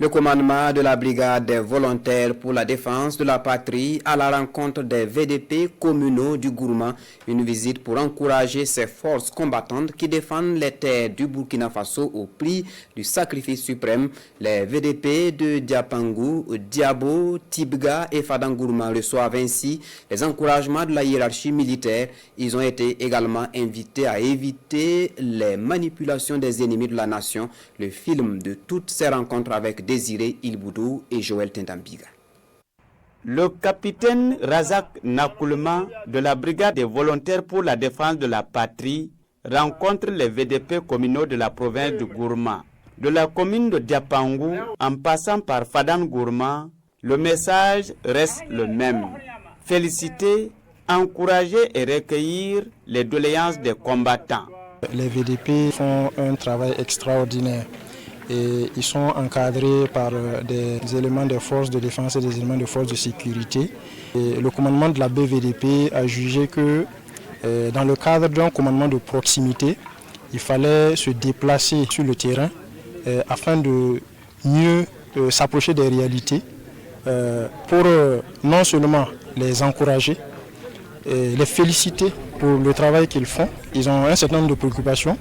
Le commandement de la brigade des volontaires pour la défense de la patrie à la rencontre des VDP communaux du Gourma, une visite pour encourager ces forces combattantes qui défendent les terres du Burkina Faso au prix du sacrifice suprême. Les VDP de Diapangou, Diabo, Tibga et Fadangourma reçoivent ainsi les encouragements de la hiérarchie militaire. Ils ont été également invités à éviter les manipulations des ennemis de la nation. Le film de toutes ces rencontres avec Désiré Ilboudou et Joël Tindambiga. Le capitaine Razak Nakoulma de la brigade des volontaires pour la défense de la patrie rencontre les VDP communaux de la province de Gourma. De la commune de Diapangou en passant par Fadan Gourma, le message reste le même. Féliciter, encourager et recueillir les doléances des combattants. Les VDP font un travail extraordinaire. Et ils sont encadrés par des éléments de force de défense et des éléments de force de sécurité. Et le commandement de la BVDP a jugé que dans le cadre d'un commandement de proximité, il fallait se déplacer sur le terrain afin de mieux s'approcher des réalités pour non seulement les encourager, les féliciter pour le travail qu'ils font. Ils ont un certain nombre de préoccupations.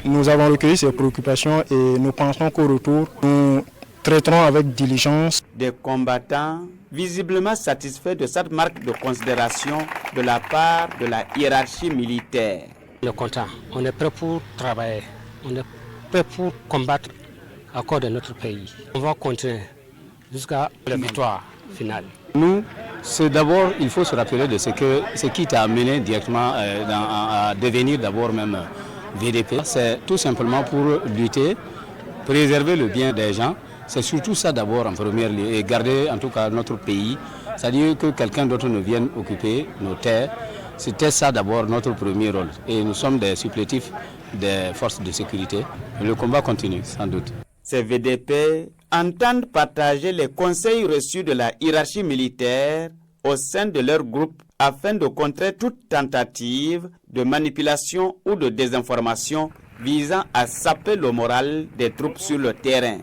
Nous avons recueilli ces préoccupations et nous pensons qu'au retour, nous traiterons avec diligence. Des combattants visiblement satisfaits de cette marque de considération de la part de la hiérarchie militaire. On est content, on est prêt pour travailler, on est prêt pour combattre à cause de notre pays. On va continuer jusqu'à la victoire finale. Nous, c'est d'abord, il faut se rappeler de ce qui t'a amené directement à devenir d'abord même VDP. C'est tout simplement pour lutter, préserver le bien des gens. C'est surtout ça d'abord en premier lieu et garder en tout cas notre pays. C'est-à-dire que quelqu'un d'autre ne vienne occuper nos terres. C'était ça d'abord notre premier rôle. Et nous sommes des supplétifs des forces de sécurité. Le combat continue sans doute. Ces VDP entendent partager les conseils reçus de la hiérarchie militaire au sein de leur groupe afin de contrer toute tentative de manipulation ou de désinformation visant à saper le moral des troupes sur le terrain.